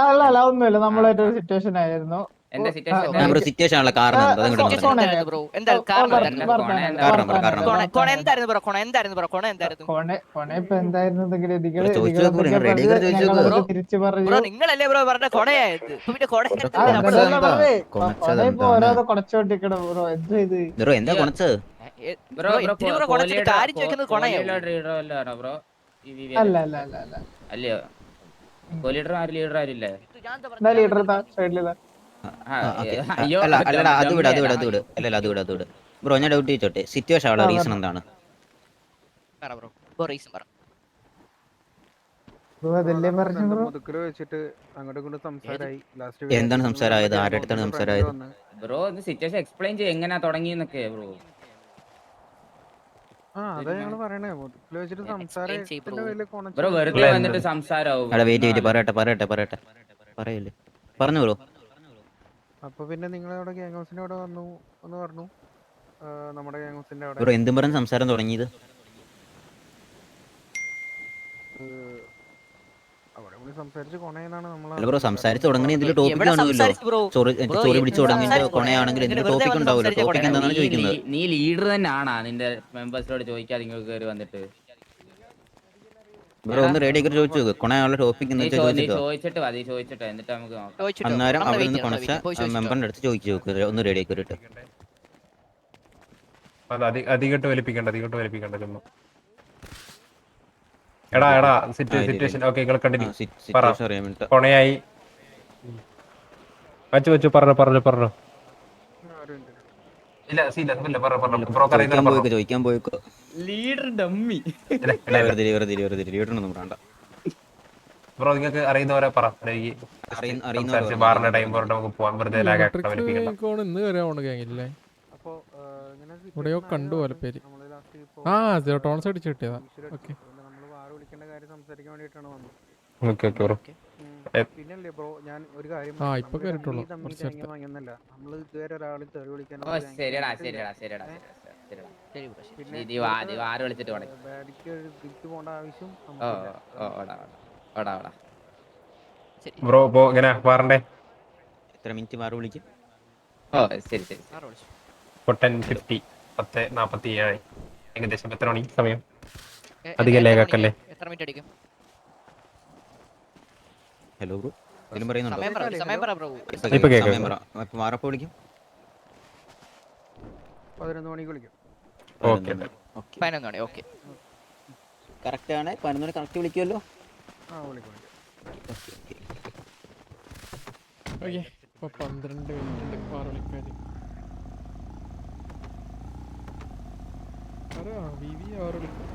അല്ല ഒന്നുമില്ല, നമ്മളായിട്ടൊരു സിറ്റുവേഷൻ ആയിരുന്നു. സിറ്റുവേഷൻ ആണല്ലോ, കാരണം തിരിച്ചു പറഞ്ഞു. നിങ്ങളല്ലേ ബ്രോ പറഞ്ഞ കൊണയായത്. ഓരോന്ന് കൊണച്ചോണ്ടിരിക്കണം ബ്രോ. എന്ത് ഇത് എന്താ കൊണച്ചത്? അല്ല അല്ല അല്ല അല്ല അല്ലയോ ലീഡർ ആരില്ലേ? ലീഡർ സൈഡിലാ. അല്ലടാ, അത് വിട്. അല്ലല്ല, അത് വിട്. ബ്രോ ഞാൻ ഡൗട്ട് ചോദിച്ചോട്ടെ, സിറ്റുവേഷൻ ആവുള്ള റീസൺ എന്താണ്? എന്താണ് സംസാരമായത്? ആരുടെ അടുത്താണ് സംസാരമായത്? ബ്രോ സിറ്റുവേഷൻ എക്സ്പ്ലെയിൻ ചെയ്യും, എങ്ങനെയാ തുടങ്ങിയെന്നൊക്കെ ബ്രോ. ബ്രോ വെറുതെ വന്നിട്ട് സംസാരമാവും. വെയിറ്റ് പറയട്ടെ പറയല്ലേ, പറഞ്ഞു ബ്രോ. അപ്പൊ പിന്നെ നിങ്ങളവിടെ ഗ്യാങ് ഹൗസിന്റെ അവിടെ വന്നു എന്ന് പറഞ്ഞു. നമ്മുടെ ഗ്യാങ് ഹൗസിന്റെ അവിടെ ബ്രോ എന്തും പറഞ്ഞ് സംസാരം തുടങ്ങിയത്? ബ്രോ സംസാരിച്ച് തുടങ്ങണ എന്തെങ്കിലും ടോപ്പിക് കാണുമല്ലോ. ചോറി പിടിച്ച് തുടങ്ങിയിട്ട് കൊണയാണെങ്കിൽ എന്തെങ്കിലും ടോപ്പിക് ഉണ്ടാവുമല്ലോ. ടോപ്പിക് എന്താണെന്ന് ചോദിക്കുന്നത്. നീ ലീഡർ തന്നെ ആണാ നിന്റെ മെമ്പേഴ്സിനോട് ചോദിക്കാതെ നിങ്ങൾക്ക് കയറി വന്നിട്ട്? ബ്രോ ഒന്ന് റെഡി ആക്കി ചോദിച്ചു കൊണയുള്ള ടോപ്പിക് എന്ന് ചോദിച്ചിട്ട് എന്നിട്ട് നമുക്ക് അന്നേരം അവിടെ നിന്ന് കൊണച്ച മെമ്പറിന്റെ അടുത്ത് ചോദിച്ചു നോക്കുക. ഒന്ന് റെഡി ആക്കി വരട്ടെ. അധികട്ട് വലിപ്പിക്കണ്ട ചുമ്മാ. എടാ സിറ്റുവേഷൻ ഓക്കെ, നിങ്ങൾ കണ്ടിന്യൂ. കൊണയായി വെച്ചു പറഞ്ഞു. ചോദിക്കാൻ പോയിക്കോ. Leader dummy. ലീഡറൊന്നും വേണ്ട ബ്രോ, നിങ്ങൾക്ക് അറിയുന്നവരെ പറ. ബാറിന്റെ ടൈം പോയിട്ട് നമുക്ക് പോവാൻ. വെറുതെ ഇവിടെയോ കണ്ടു പോലെ പേര്. ടോൺസ് അടിച്ച് കിട്ടിയതാ. സംസാരിക്കാൻ വേണ്ടിയിട്ടാണ് വന്നത്. പിന്നല്ലേ ബ്രോ, ഞാൻ ഒരു കാര്യം ഇപ്പൊ കേറിട്ടുള്ളൂ. നമ്മള് ഇതുവരെ ഒരാളെ തെറി വിളിക്കാൻ പോകേണ്ട ആവശ്യം ബ്രോ ഇങ്ങനെ മാറണ്ടേ? എത്ര മിനിറ്റ് മാറി വിളിക്കും? 10:50 10:47 ഏകദേശം. എത്ര മണി സമയം? അധികം ലേഖക്കല്ലേ? ഹലോ ബ്രോ, എന്തെങ്കിലും പറയുന്നുണ്ടോ? ഇപ്പൊ കേൾക്കാം. മാറപ്പോ വിളിക്കും. 11 മണിക്ക് വിളിക്കും. കറക്റ്റ് ആണ്. 11 മണി കറക്റ്റ് വിളിക്കുമല്ലോ. ഇപ്പൊ 12 മിനിറ്റ് മാറി വിളിക്കാന്. വിവി 6 വിളിക്കും.